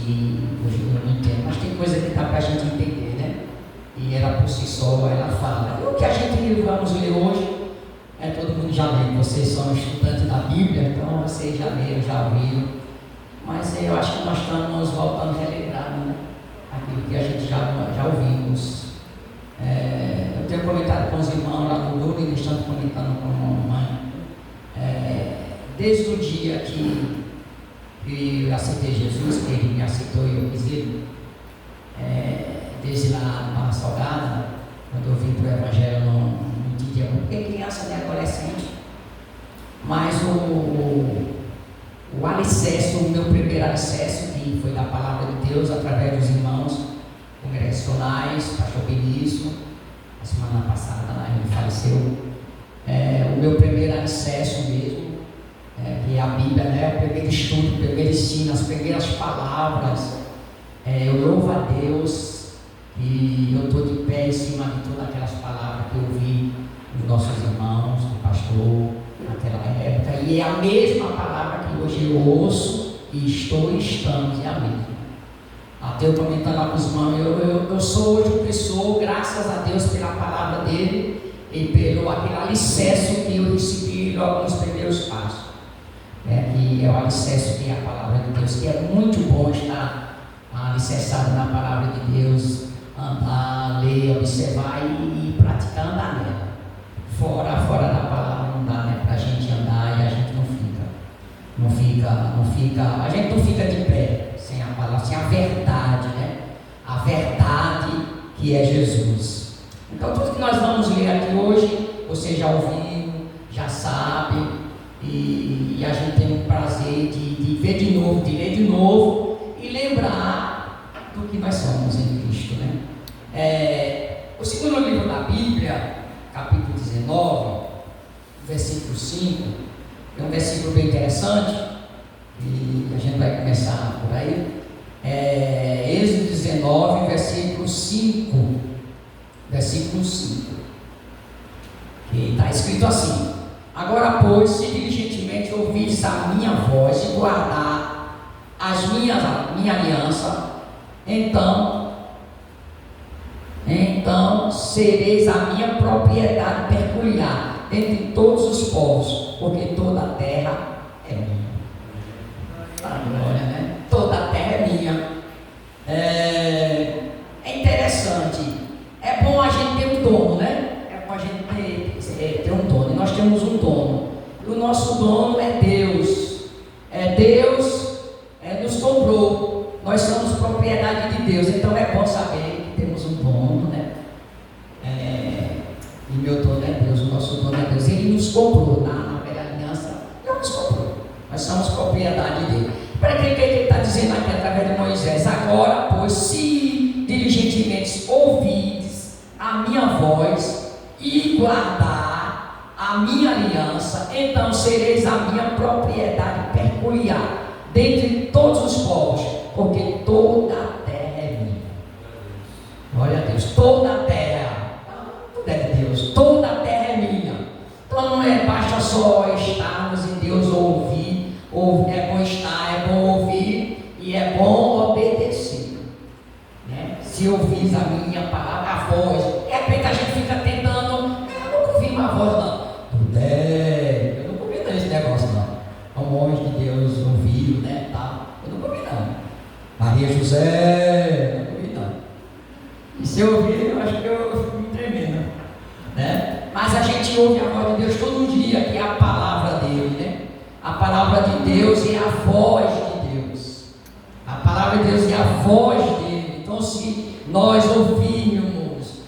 que hoje eu não entendo, mas tem coisa que dá para a gente entender, né? E ela por si só, ela fala. E o que a gente vamos ler hoje, todo mundo já leu, vocês são estudantes da Bíblia, então vocês já leram, já ouviram, mas eu acho que nós estamos voltando relembrando, né? Aquilo que a gente já ouvimos. Eu tenho comentado com os irmãos lá no grupo, e eles estão comentando com a mamãe. Desde o dia que eu aceitei Jesus, que ele me aceitou e eu quis ele, desde lá na Salgada, quando eu vim para o Evangelho, não entendia muito, porque criança nem adolescente, mas o alicerce, o meu primeiro alicerce, que foi da palavra de Deus, através dos irmãos congregacionais, pastor Benício, a semana passada ele faleceu, o meu primeiro alicerce mesmo, que é a Bíblia, né? O primeiro estudo, o primeiro ensino, as primeiras palavras. Eu louvo a Deus e eu estou de pé em cima de todas aquelas palavras que eu ouvi dos nossos irmãos, do pastor, naquela época, e é a mesma palavra que hoje eu ouço e estamos, é a mesma. Até eu comentando lá com os irmãos, eu sou hoje uma pessoa, graças a Deus pela palavra dele e pelo aquele alicerce que eu recebi logo nos primeiros passos. Que é o alicerce que é a palavra de Deus, que é muito bom estar alicerçado na palavra de Deus, andar, ler, observar e praticar, andar nela. Fora da palavra não dá, né, para a gente andar e a gente não fica, a gente não fica de pé sem a palavra, sem a verdade, né? A verdade que é Jesus. Então tudo que nós vamos ler aqui hoje, você já ouviu, já sabe. E a gente tem o prazer de ver de novo, de ler de novo e lembrar do que nós somos em Cristo, né? O segundo livro da Bíblia, capítulo 19, versículo 5, é um versículo bem interessante e a gente vai começar por aí. Êxodo 19, versículo 5, que está escrito assim: agora, pois, se diligentemente ouvirdes a minha voz e guardar minha aliança, então sereis a minha propriedade peculiar entre todos os povos, porque toda a terra é minha. Glória, né? Toda a terra é minha. É interessante. É bom a gente ter um dono, né? É bom a gente ter um dono. E nós temos um dono. O nosso dono é Deus. Deus nos comprou. Nós somos propriedade de Deus. Então é bom saber que temos um dono, né? E meu dono é Deus. O nosso dono é Deus. Ele nos comprou na velha aliança. Ele nos comprou. Nós somos propriedade dele. Para que ele está dizendo aqui através de Moisés? Agora, pois, se diligentemente ouvides a minha voz e guardar a minha aliança, então sereis a minha propriedade peculiar dentre todos os povos, porque toda a terra é minha. Glória a Deus, toda a terra, tudo é de Deus, toda a terra é minha. Então não basta só estarmos em Deus ou ouvir, é bom estar, é bom ouvir e é bom obedecer, né? Se ouvis a minha palavra, a voz, de repente a gente fica tentando, eu nunca ouvi uma voz não. Eu nunca ouvi não esse negócio não. Um homem de Deus ouviu, né? Eu nunca ouvi não. Maria José, eu nunca ouvi não. E se eu ouvir, eu acho que eu fico me tremendo, né? Mas a gente ouve a voz de Deus todo dia, que é a palavra dele, né? A palavra de Deus é a voz de Deus. A palavra de Deus é a voz dele. Então, se nós ouvirmos,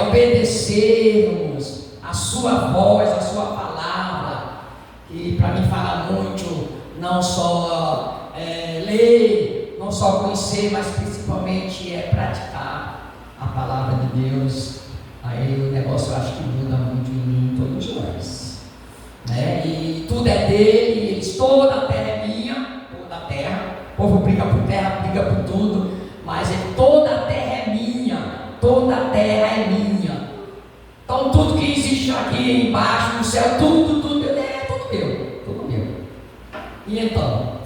obedecermos a sua voz, a sua palavra, que para mim fala muito, não só ler, não só conhecer, mas principalmente praticar a palavra de Deus, aí o negócio eu acho que muda muito em mim, todos nós, né? E tudo é dele, eles, toda a terra é minha, toda a terra, o povo briga por terra, briga por tudo, mas toda a terra é minha, toda a terra é minha. Então tudo que existe aqui embaixo, no céu, tudo meu. E então,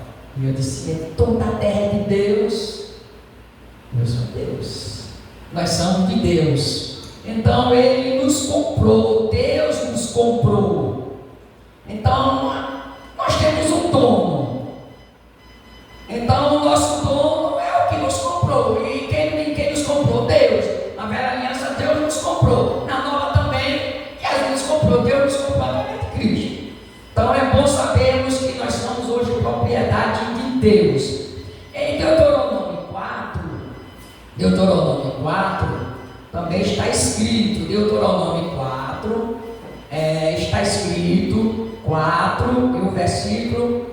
eu disse, toda a terra é de Deus, Nós somos de Deus. Então Ele nos comprou, Deus nos comprou. Então nós temos um dono. Então o nosso dono é o que nos comprou. E quem nos comprou? Deus. Na velha aliança Deus nos comprou. Na nova também Jesus nos comprou. Deus nos comprou através de Cristo. Então é bom sabermos que nós somos hoje propriedade de Deus. Em Deuteronômio 4 também está escrito, Deuteronômio 4, está escrito 4 e o versículo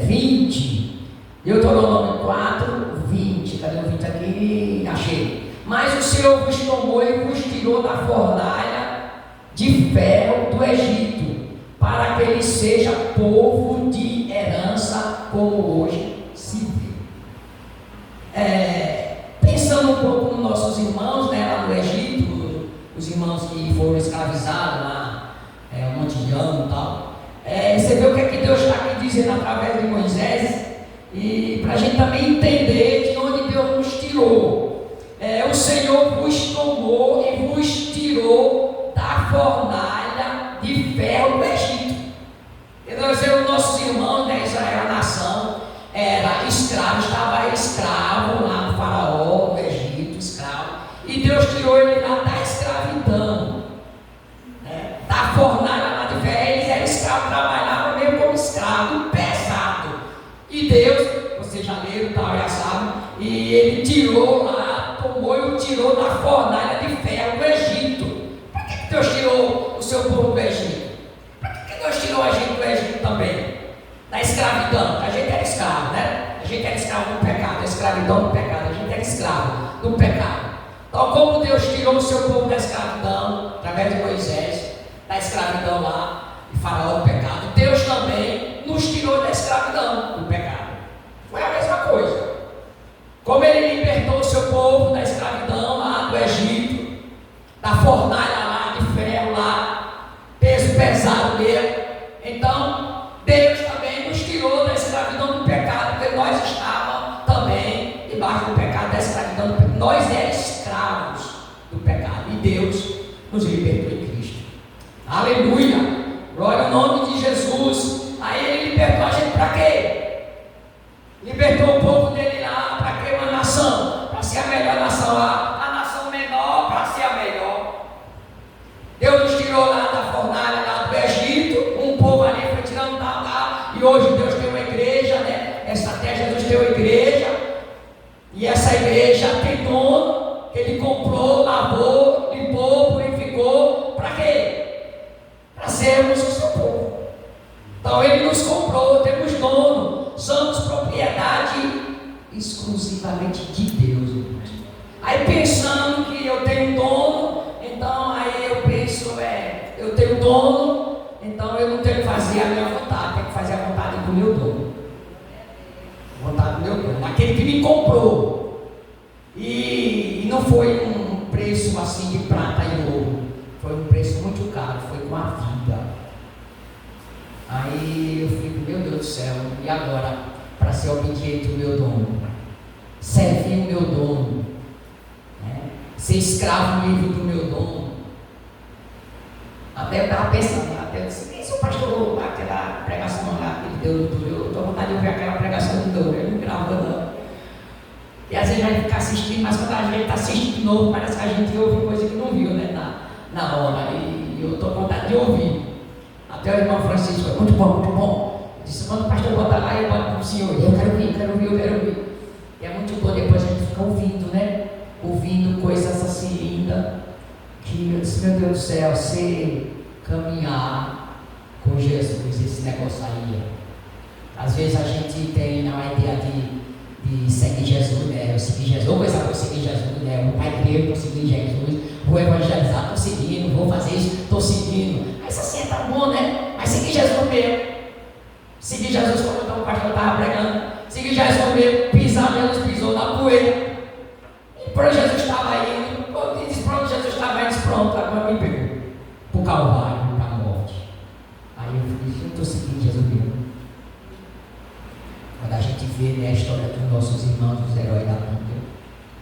20. Deuteronômio 4, 20. Cadê o 20 aqui? Achei. Mas o Senhor vos tomou e vos tirou da fornalha de ferro do Egito, para que ele seja povo de herança, como hoje se vê. Pensando um pouco nos nossos irmãos, né, lá no Egito, os irmãos que foram escravizados lá, um monte de anos e tal. Você vê o que é que Deus está aqui dizendo através de Moisés, e para a gente também entender de onde Deus nos tirou. O Senhor vos tomou e vos tirou da fornalha de ferro do Egito. Então, os nossos irmãos, né, Israel, a nação, era escravo, estava escravo lá no faraó, no Egito, escravo, e Deus tirou ele lá da escravidão, né, da fornalha lá de ferro. Eles eram escravos, trabalhavam mesmo como escravo, pesado, e Deus, vocês já leram, tal, já sabem, e ele tirou lá, tomou e o tirou da fornalha de ferro do Egito. Por que Deus tirou o seu povo do Egito? Por que Deus tirou a gente do Egito também? Da escravidão, a gente era escravo, né? A gente era escravo do pecado, a escravidão do pecado, a gente era escravo do pecado. Então, como Deus tirou o seu povo da escravidão, através de Moisés, da escravidão lá, de Faraó do pecado, Deus também nos tirou da escravidão do pecado. Foi a mesma coisa. Como Ele libertou o seu povo da escravidão lá do Egito, da fornalha lá, de ferro lá, peso pesado mesmo, então Deus também nos tirou da escravidão do pecado, porque nós estávamos também debaixo do pecado, da escravidão do pecado. Nós éramos escravos do pecado e Deus nos libertou em Cristo. Aleluia! Glória ao nome de Jesus. Aí Ele libertou a gente para quê? Libertou o povo dele lá, para quê? Uma nação, para ser a melhor nação lá, a nação menor para ser a melhor. Deus nos tirou lá da fornalha lá do Egito, um povo ali foi tirando lá, e hoje Deus tem uma igreja, né? Essa terra Jesus tem uma igreja, e essa igreja tem dono, que Ele comprou, lavou, limpou, purificou, para quê? Para sermos o seu povo. Então Ele nos comprou, temos dono, somos propriedade exclusivamente de Deus. Aí pensando que eu tenho dono, então aí eu penso, eu tenho dono, então eu não tenho que fazer a minha vontade, tenho que fazer a vontade do meu dono. Vontade do meu dono, aquele que me comprou. E não foi um preço assim de prata e ouro, foi um preço muito caro, foi com a vida. Aí eu fico, meu Deus do céu, e agora? Para ser obediente ao meu dono, servir o meu dono, né? Ser escravo livre do meu dono. Até eu estava pensando, até eu disse, e se o pastor, aquela pregação lá que ele deu, eu estou com vontade de ouvir aquela pregação de novo, ele não grava não. E às vezes a gente fica assistindo, mas quando a gente está assistindo de novo, parece que a gente ouve coisa que não viu, né, na hora, e eu estou com vontade de ouvir. Até o irmão Francisco foi muito bom, muito bom. Eu disse, quando o pastor bota lá, eu boto para o senhor, eu quero ouvir. E é muito bom, depois a gente fica ouvindo, né? Ouvindo coisas assim lindas, que eu disse, meu Deus do céu, você caminhar com Jesus, esse negócio aí. Às vezes a gente tem uma ideia de seguir Jesus, né? Eu segui Jesus, vou começar por seguir Jesus, né? Eu vou para a igreja, vou seguir Jesus, vou evangelizar, estou seguindo, vou fazer isso, estou seguindo. Mas assim é tão bom, né? Mas seguir Jesus mesmo. Seguir Jesus como o pastor estava pregando. Seguir Jesus mesmo, pisar, Jesus pisou na poeira. E para Jesus estava indo, e disse, pronto, Jesus estava indo, pronto, agora me pegou. Para o Calvário, para a morte. Aí eu disse, eu estou seguindo Jesus mesmo. Quando a gente vê, né, a história dos nossos irmãos, os heróis da Bíblia,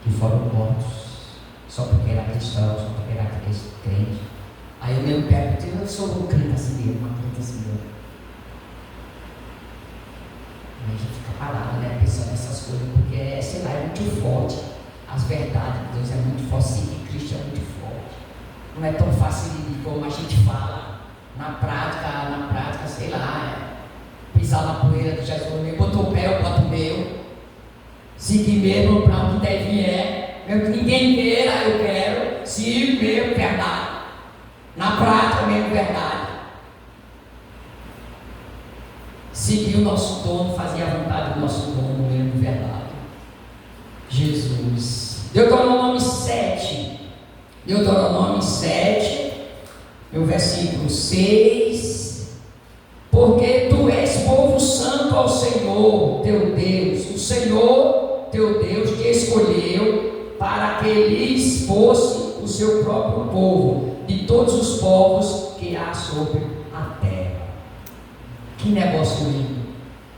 que foram mortos, cristão, só para pegar aquele crente. Aí eu mesmo pergunto, eu sou um crente assim mesmo, uma crente assim mesmo. Aí a gente fica parado, né, pensando nessas coisas, porque, sei lá, é muito forte. As verdades de Deus é muito forte, seguir Cristo é muito forte. Não é tão fácil como a gente fala. Na prática, sei lá, pisar na poeira de Jesus, me botou o pé, eu boto o meu. Seguir mesmo para onde deve mesmo que ninguém queira, eu quero. Sigo mesmo, verdade. Na prática mesmo, verdade. Seguir o nosso dono, fazer a vontade do nosso dono mesmo, verdade. Jesus. Deuteronômio 7. Deuteronômio 7, no versículo 6. Porque tu és povo santo ao Senhor teu Deus. O Senhor teu Deus te escolheu para que lhes fosse o seu próprio povo, de todos os povos que há sobre a terra. Que negócio lindo.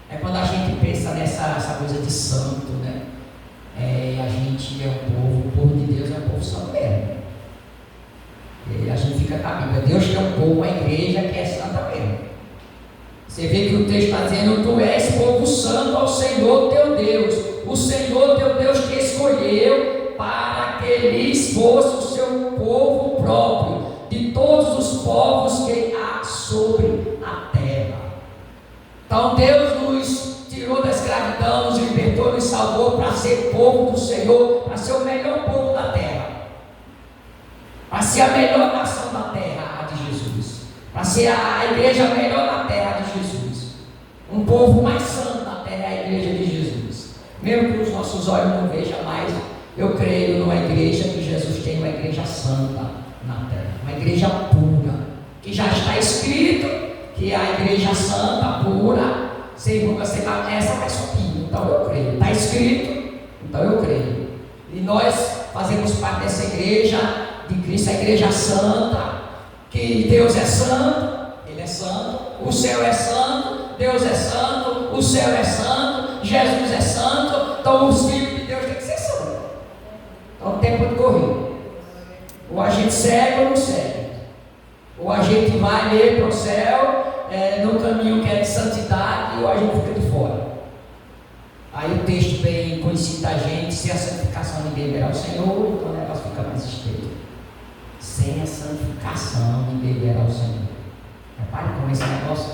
É quando a gente pensa nessa coisa de santo, né? A gente é o povo de Deus é um povo santo mesmo. E a gente fica com a Bíblia. Deus tem um povo, a igreja que é santa mesmo. Você vê que o texto está dizendo: tu és povo santo ao Senhor teu Deus. O Senhor teu Deus te escolheu para que lhes fosse o seu povo próprio, de todos os povos que há sobre a terra. Então Deus nos tirou da escravidão, nos libertou, nos salvou para ser povo do Senhor, para ser o melhor povo da terra, para ser a melhor nação da terra, a de Jesus, para ser a igreja melhor da terra de Jesus, um povo mais santo da terra, a igreja de Jesus. Mesmo que os nossos olhos não vejam mais, eu creio numa igreja que Jesus tem, uma igreja santa na terra, uma igreja pura, que já está escrito que a igreja santa, pura, sem ruga, sem essa vai subir. Então eu creio, está escrito, então eu creio. E nós fazemos parte dessa igreja de Cristo, a igreja santa, que Deus é santo, Ele é santo, o céu é santo, Deus é santo, o céu é santo, Jesus é santo. Então os filhos de Deus têm que ser santos. Então o tempo de correr. Ou a gente segue ou não segue. Ou a gente vai ler para o céu, no caminho que é de santidade, ou a gente fica de fora. Aí o texto bem conhecido da gente: sem a santificação ninguém verá o Senhor. Então o negócio fica mais estreito. Sem a santificação ninguém verá o Senhor. Repare como esse negócio,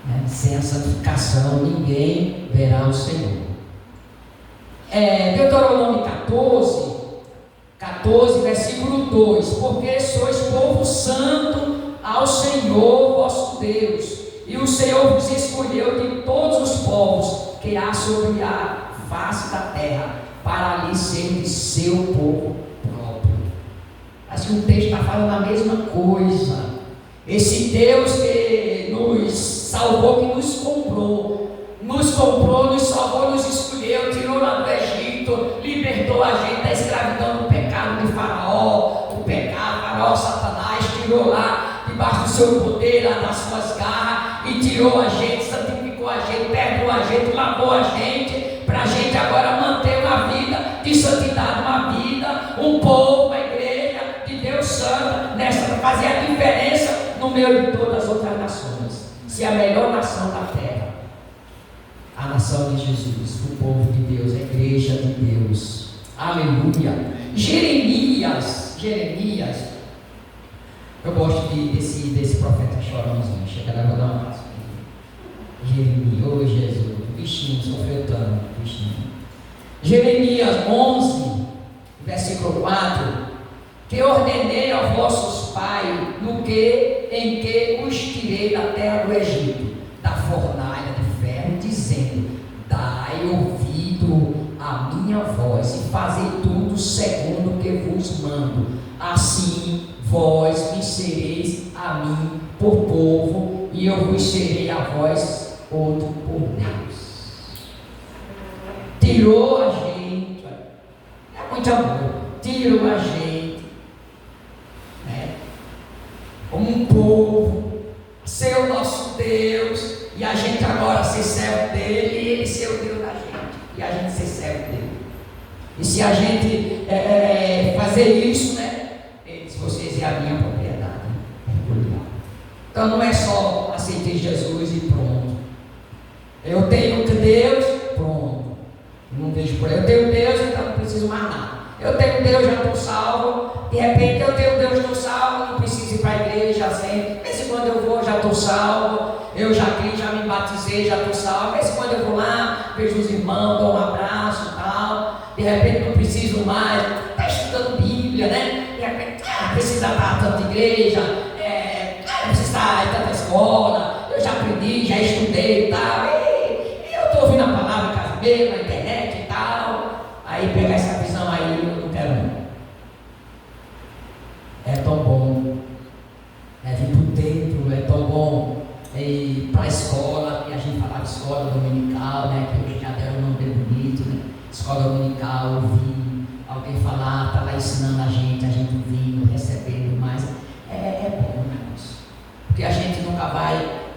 né? Sem a santificação ninguém verá o Senhor. Deuteronômio 14, versículo 2: porque sois povo santo ao Senhor vosso Deus, e o Senhor vos escolheu de todos os povos que há sobre a face da terra, para ali ser seu povo próprio. Assim o texto está falando a mesma coisa. Esse Deus que nos salvou, que nos comprou, nos salvou, nos escolheu, tirou lá do Egito, libertou a gente da escravidão do pecado de Faraó, Faraó, Satanás, tirou lá debaixo do seu poder, lá das suas garras, e tirou a gente, santificou a gente, perdoou a gente, lavou a gente, para a gente agora manter uma vida de santidade, uma vida, um povo, uma igreja de Deus santo, para fazer a diferença no meio de todas as outras nações. Se a melhor nação da terra, a nação de Jesus, o povo de Deus, a igreja de Deus. Aleluia. Jeremias, eu gosto desse profeta chorãozinho. Chega lá, vou dar um passo. Jeremias, ô Jesus, o bichinho sofreu tanto, bichinho. Jeremias 11, versículo 4: que ordenei aos vossos pais em que os tirei da terra do Egito, da fornalha de ferro, dizendo: dai ouvido à minha voz e fazei tudo segundo o que vos mando. Assim vós me sereis a mim por povo, e eu vos serei a vós outro por Deus. Tirou a gente, é muito amor, tirou a gente, né, como um povo, ser o nosso Deus, e a gente agora ser servo dele, e ele ser o Deus da gente, e a gente ser servo dele. E se a gente fazer isso, né? Ele disse, vocês é a minha propriedade. Então não é só aceitar Jesus e pronto. Eu tenho Deus, pronto. Não vejo por aí. Eu tenho Deus, então não preciso mais nada. Eu tenho Deus, já estou salvo. De repente eu tenho Deus, estou salvo, não preciso ir para a igreja sempre. Mas quando eu vou, já estou salvo. Eu já criei, já me batizei, já estou salvo. Mas quando eu vou lá, vejo os irmãos, dou um abraço e tal. De repente não preciso mais. Está estudando Bíblia, né? De repente, precisa dar tanta igreja, precisa estar em tanta escola. Eu já aprendi, já estudei e tal. E eu estou ouvindo a palavra em casa mesmo, na internet e tal. Aí pegar essa visão aí, eu não quero não. É tão bom. É vir para o templo, é tão bom. É ir para a escola, e a gente falava escola dominical, né? Que hoje já deram um nome bem bonito, né? Escola dominical, ouvir alguém falar, está lá ensinando a gente ouvindo, recebendo mais. É bom, né, irmãos? Porque a gente nunca vai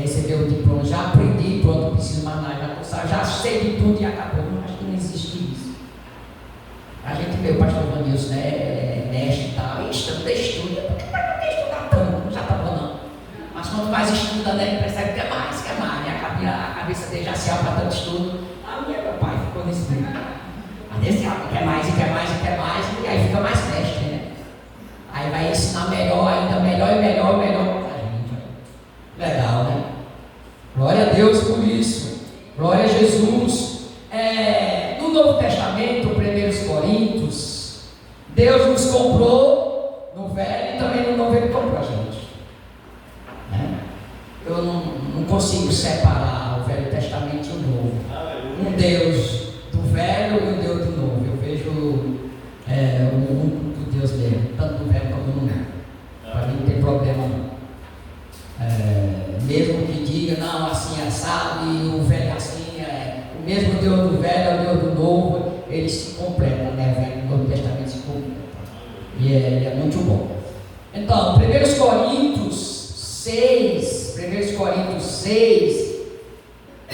receber o diploma, já aprendi, pronto, não preciso mais nada, já sei de tudo e acabou. Não, acho que não existe isso. A gente vê o pastor Vanilson, né, mexe e tal, estuda, por que vai poder estudar tanto? Não já está bom não. Mas quanto mais estuda, né, ele percebe que é mais, né? A cabeça dele já se abre para tanto estudo. A minha, meu pai ficou nesse mundo. Mas esse quer mais, e aí fica mais mestre, né? Aí vai ensinar melhor, ainda melhor para a gente. Legal, né? Glória a Deus por isso. Glória a Jesus. No Novo Testamento, 1 Coríntios, Deus nos comprou no Velho e também no Novo Ele comprou a gente. Né? Eu não consigo separar o Velho Testamento e o Novo. Um Deus do Velho e um Deus do Novo. Eu vejo o único Deus dele, tanto do Velho como do Novo. Para mim não tem problema não. Mesmo que diga, não, assim é assado e o velho assim o mesmo Deus do velho é o Deus do novo, eles se completam, né? O Velho e o Novo Testamento se completam. E é muito bom. Então, 1 Coríntios 6,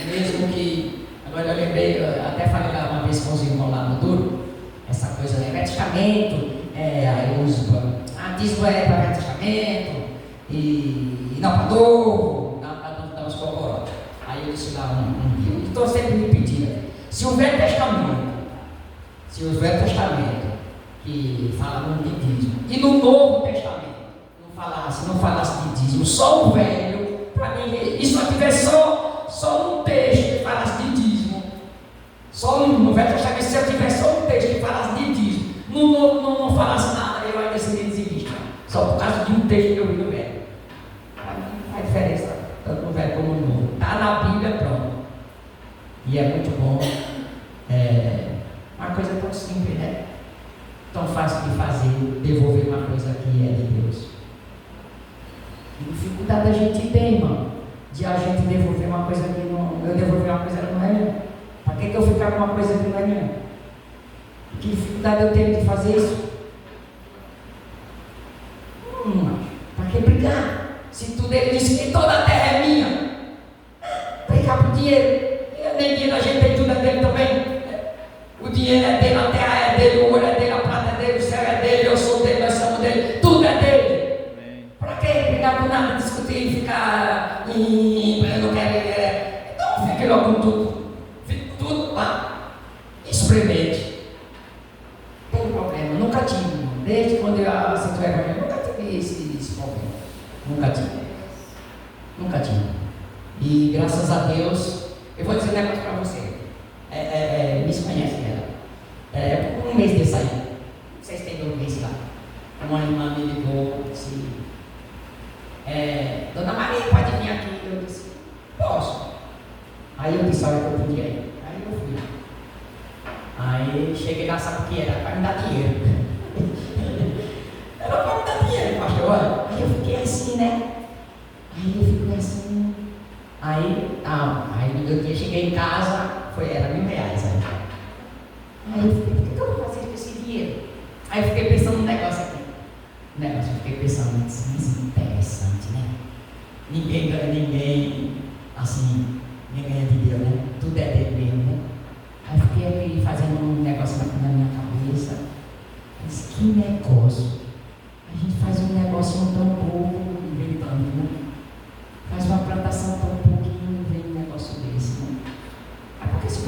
mesmo que, agora eu lembrei, eu até falei lá uma vez com os irmãos lá no Duro, essa coisa, né? Velho Testamento, aí uso, dízimo é para Velho Testamento, e não para novo, não dá os cocorotes. Aí eu disse lá e estou sempre me pedindo, se o Velho Testamento, que fala no dízimo, e no Novo Testamento não falasse de dízimo, só o Velho, para mim, e só tivesse só um texto que falasse de dízimo, só no Velho Testamento, se eu tivesse só um texto que falasse de dízimo, no Novo não falasse nada, eu ainda seria dizimista, só por causa de um texto que eu vi no Velho. Para mim não faz diferença, tanto no Velho como no Novo. Está na Bíblia, pronto. E é muito bom. Uma coisa tão simples, né? Tão fácil de fazer, devolver uma coisa que é de Deus. E dificuldade a gente tem, irmão, de a gente devolver uma coisa que não. Eu devolver uma coisa que não é minha. Para que eu ficar com uma coisa que não é minha? Que dificuldade eu tenho de fazer isso? Para que brigar? Se tudo ele disse que toda a terra é minha, brigar por dinheiro. Nem dinheiro a gente tem, tudo é dele também. O dinheiro é dele, a terra é dele, o ouro é dele, a prata é dele, o céu é dele, eu sou dele, nós somos dele, tudo é dele. Para que brigar por nada, discutir e ficar eu não quero. Então fique logo com tudo. Fique tudo lá. Experimente. Não tem problema, nunca tive. Desde quando eu aceito o evangelho, nunca tive esse problema. Nunca tive. E graças a Deus, eu vou dizer um negócio para você. Me conhece ela. Um mês desse aí. Vocês têm 2 meses lá. Uma irmã me ligou e disse: Dona Maria, pode vir aqui? Eu disse: posso. Aí eu disse: olha, eu podia ir. Aí eu fui. Aí cheguei lá, sabe o que era? Para me dar dinheiro. Era para me dar dinheiro, pastor. Aí eu fiquei assim, né? Aí eu fiquei assim. Aí no meu dia cheguei em casa, era R$1.000 aí eu fiquei, por que eu vou fazer com esse dinheiro? Aí eu fiquei pensando num negócio aqui. Eu fiquei pensando, isso é interessante, né? Ninguém ganha ninguém, assim, ninguém ganha de Deus, né? Tudo é dele mesmo, né? Aí eu fiquei aqui fazendo um negócio na minha cabeça.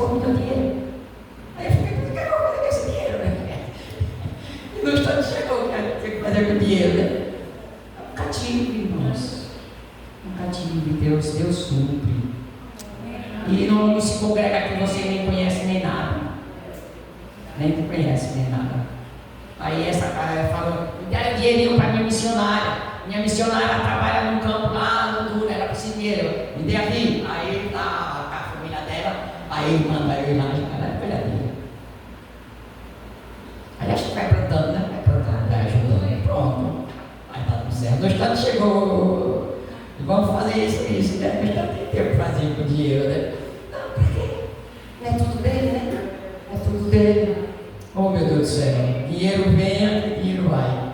for me deu dinheiro. Aí eu fiquei, o que eu vou fazer com esse dinheiro, né? E no instante chegou, o que fazer com o dinheiro, né? É um cativo, irmãos. Um cativo de Deus, Deus supre. E não se congrega que você nem conhece nem nada. Nem conhece nem nada. Aí essa cara fala, me dá dinheirinho para minha missionária. Minha missionária trabalha num campo lá no Duro, ela precisa de dinheiro. Me dê aqui. Aí tá a família dela, aí manda eu ir lá, ela é pegadinha. Aí acho que vai plantando, né? Vai plantando, vai ajudando. Pronto. Aí tá tudo certo. No instante chegou. Vamos fazer isso, né? No instante tem tempo para fazer com o dinheiro, né? Não, pra quê? Não é tudo dele, né? É tudo dele. Oh, meu Deus do céu. Dinheiro vem, dinheiro vai.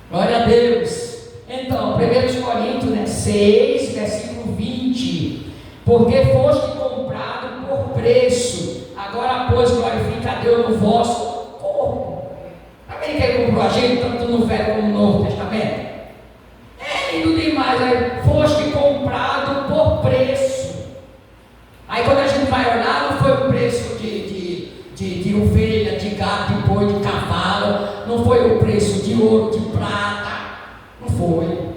Glória a Deus. Então, 1 Coríntios, né, 6, versículo 20. Porque foste comprado por preço. Agora, pois, glorifica a Deus no vosso corpo. Está vendo que ele comprou a gente, tanto no Velho como no Novo Testamento? É lindo demais. Aí, foste comprado por preço. Aí, quando a gente vai olhar, não foi o preço de ovelha, de gato, de boi, de cavalo. Não foi o preço de ouro, de prata. Não foi.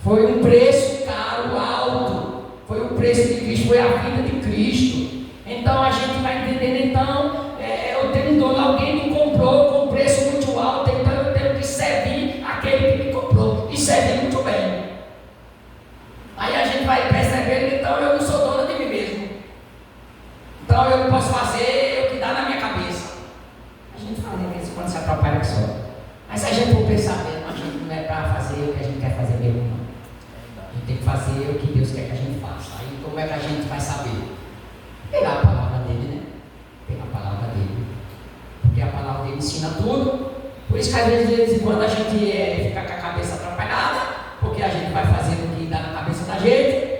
Foi um preço caro, alto. Foi o preço de Cristo, foi a vida de Cristo. Então a gente vai entendendo, então, eu tenho dono, alguém me comprou com um preço muito alto, então eu tenho que servir aquele que me comprou. E servir muito bem. Aí a gente vai percebendo, então eu não sou dono de mim mesmo. Então eu não posso fazer o que dá na minha cabeça. A gente fala isso quando se atrapalha que só. Mas se a gente for pensar mesmo, a gente não é para fazer o que a gente quer fazer mesmo, não. A gente tem que fazer o que Deus quer que a gente faça. Aí como é que a gente vai saber? Pegar a palavra dele, né? Pegar a palavra dele. Porque a palavra dele ensina tudo. Por isso que às vezes, de vez em quando a gente fica com a cabeça atrapalhada, porque a gente vai fazer o que dá na cabeça da gente.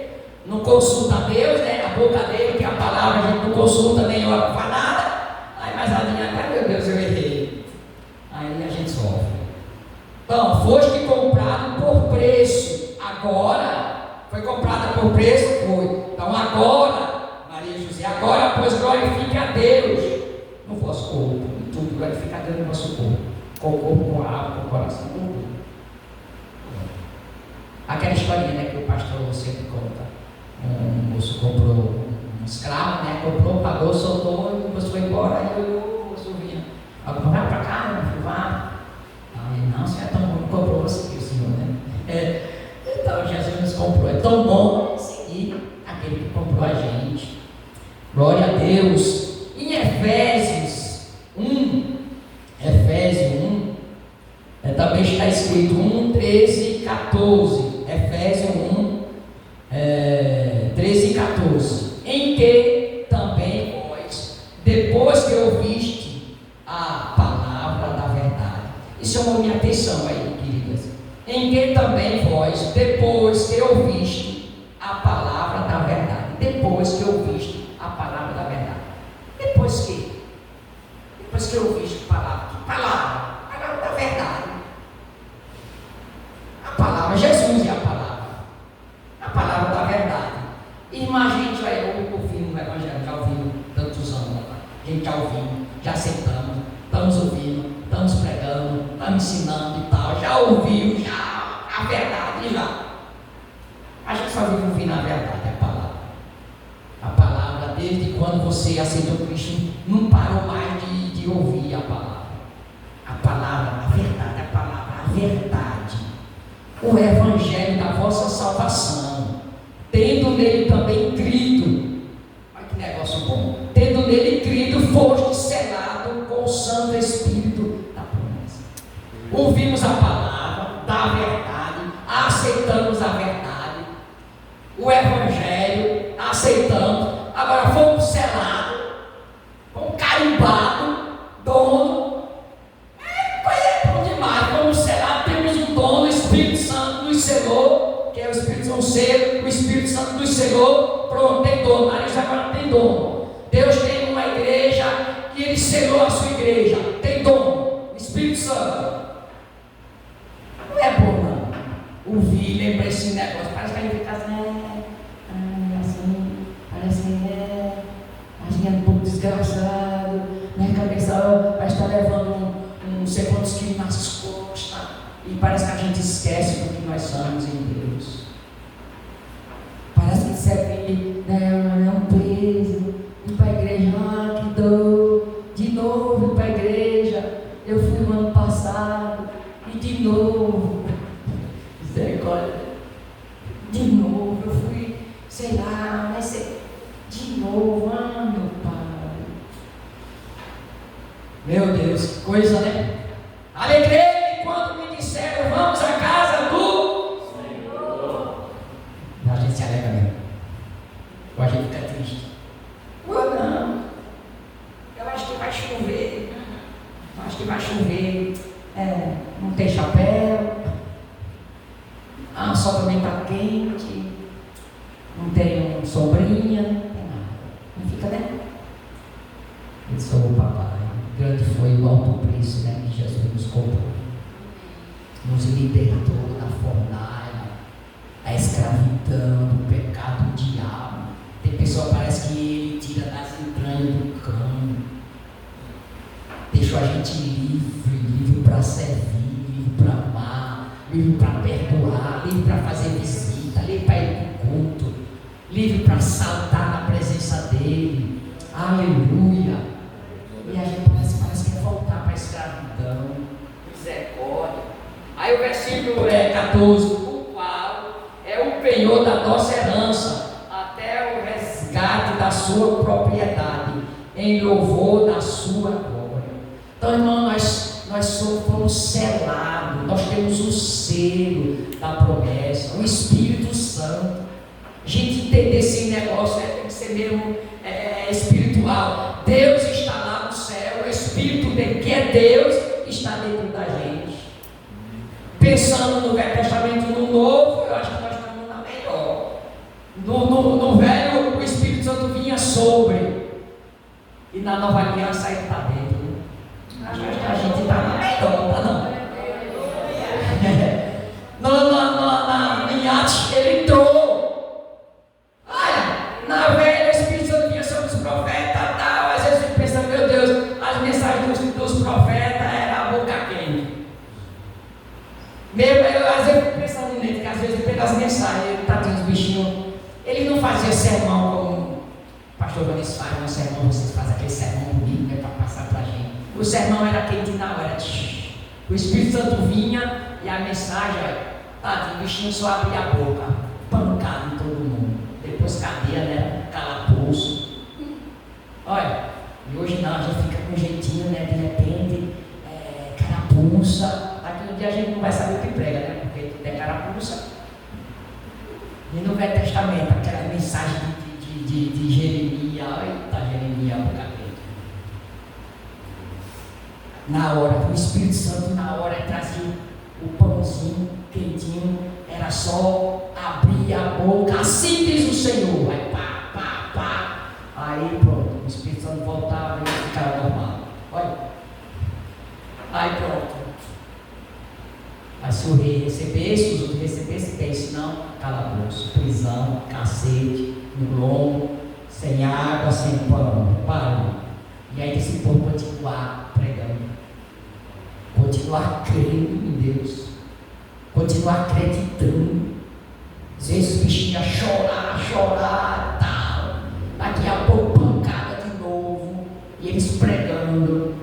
Não consulta a Deus, né? A boca dele, que a palavra a gente não consulta, nem ora para nada. Aí mais adiante, ai meu Deus, eu errei. Aí a gente sofre. Então, foste comprado por preço. Agora, foi comprada por preço? Foi. Então agora, Maria e José, agora, pois glorifique a Deus no vosso corpo. Em tudo, glorifique a Deus no vosso corpo. Com o corpo, com a alma, com o coração, com tudo. Aquela historinha, né, que o pastor sempre conta. Um moço comprou um escravo, né? Comprou, pagou, soltou, e o moço foi embora, aí o moço vinha. Alguém vai para cá, meu filho, vá. Não, se é tão bom, comprou você, o Senhor, né? Então Jesus nos comprou. É tão bom seguir aquele que comprou a gente. Glória a Deus. Em Efésios 1, também está escrito 1, 13 e 14. Efésios 1, 13 e 14. Em que também vós, depois que ouviste a palavra da verdade. Isso chamou minha atenção aí, queridas. Em que também vós, depois que ouviste a palavra da verdade. Depois que ouviste a palavra da verdade. Depois que ouviste a palavra. Que palavra? A palavra da verdade. A palavra, Jesus é a palavra. A palavra da verdade. Irmã, a gente vai ouvindo o Evangelho, já ouvindo tantos anos. A gente já ouvindo, já aceitamos, estamos ouvindo, estamos pregando, estamos ensinando e tal. Já ouviu, já a verdade, já. A gente só vive ouvindo a verdade, a palavra. A palavra, desde quando você aceitou Cristo, não parou mais de ouvir a palavra. A palavra, a verdade, a palavra, a verdade. O Evangelho da vossa salvação. Tendo nele também crido. Olha que negócio bom. Tendo nele crido, foste selado com o Santo Espírito da promessa. Ouvimos a palavra da verdade, aceitamos a verdade, o Evangelho, aceitamos, agora fomos selados, fomos carimbados, dono. É bom demais, fomos selados, temos um dono, o Espírito Santo nos selou, que é o Espírito Santo selo, o Espírito Santo nos selou, pronto, tem dono, Marisa agora tem dono. Deus tem uma igreja e Ele selou a sua igreja, tem dono, o Espírito Santo. Não é bom não, ouvir, lembrar esse negócio, parece que a gente fica assim, parece que desgraçado, minha cabeça vai estar levando não sei quantos quilos nas costas, e parece que a gente esquece do que nós somos em Deus. Parece que isso é um peso, ir para a igreja, que dor, de novo ir para a igreja, eu fui no ano passado, e de novo, misericórdia, de novo, eu fui, sei lá, vai ser de novo, meu Pai. Meu Deus, que coisa, né? Alegrei quando me disseram, vamos à casa do Senhor. A gente se alegra mesmo. Ou a gente fica triste. Não, eu acho que vai chover. Eu acho que vai chover. Não tem chapéu. A sol também está quente. Não tem sombrinha. Não tem nada. Não fica, né? Eu sou o papai. Grande foi o alto preço, né, que Jesus nos comprou. Nos libertou da fornalha, da escravidão, do pecado do diabo. Tem pessoa que parece que ele tira das entranhas do cão. Deixou a gente livre para servir, livre para amar, livre para perdoar, livre para fazer visita, livre para ir para o culto, livre para saltar na presença dele. Aleluia! E a gente parece que quer voltar para a escravidão. Misericórdia. Aí o versículo 14, o qual é o penhor da nossa herança, até o resgate da sua propriedade, em louvor da sua glória. Então, irmão, nós fomos selados, nós temos o selo da promessa, o Espírito Santo. A gente entender esse negócio tem que ser mesmo espiritual. Deus está lá no céu, o Espírito dele, que é Deus, está dentro da gente. Pensando no Velho Testamento, no Novo, eu acho que nós estamos na melhor. No Velho, o Espírito Santo vinha sobre, e na Nova Aliança ele está dentro. Acho que a gente está na melhor, não está não? Em Atos ele entrou. Olha, na velha o Espírito Santo vinha sobre os profetas, tal. Às vezes eu fico pensando, meu Deus, as mensagens dos profetas eram a boca quente. Às vezes eu fico pensando nele, que às vezes ele pega as mensagens, ele tá tendo os bichinhos. Ele não fazia sermão como o pastor Vanessa faz, um sermão, vocês fazem aquele sermão bonito, né, para passar para a gente. O sermão era quente na hora. O Espírito Santo vinha e a mensagem, o bichinho só abria a boca, pancado em todo mundo. Depois cadeia, né? Calabouço. Olha, e hoje não, a gente fica com um jeitinho, né? De repente, carapuça. Daqui no dia a gente não vai saber o que prega, né? Porque tudo é carapuça. E no Velho Testamento, aquela mensagem de Jeremias, eita, Jeremias, boca quente. Na hora, o Espírito Santo, na hora, trazia o pãozinho quentinho, era só abrir a boca, assim diz o Senhor. Aí pá. Aí pronto, o Espírito Santo voltava e ficava normal. Olha. Aí pronto. Aí se o rei recebesse, os outros recebessem, bem, senão, calabouço, prisão, cacete, no lombo, sem água, sem pão, pão. E aí esse povo continuar pregando, continuar crendo em Deus, continuar acreditando. Às vezes o bichinho ia chorar, tal. Daqui a pouco pancada de novo, e eles pregando.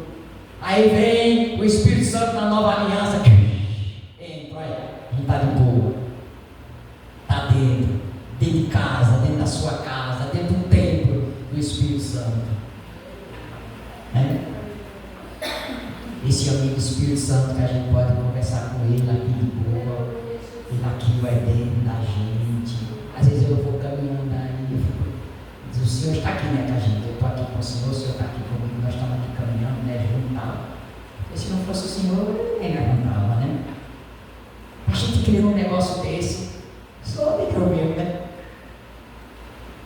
Aí vem o Espírito Santo na nova aliança. Entra, olha, a gente está de boa. Está dentro de casa, dentro da sua casa, dentro do templo do Espírito Santo. Esse amigo Espírito Santo que a gente pode conversar com ele aqui de boa, ele aqui vai dentro da gente. Às vezes eu vou caminhando aí, diz, o Senhor está aqui, né, com a gente? Eu estou aqui com o Senhor está aqui comigo, nós estamos aqui caminhando, né, junto e tal. E se não fosse o Senhor, ele aguentava, né? A gente criou um negócio desse, só de problema, né?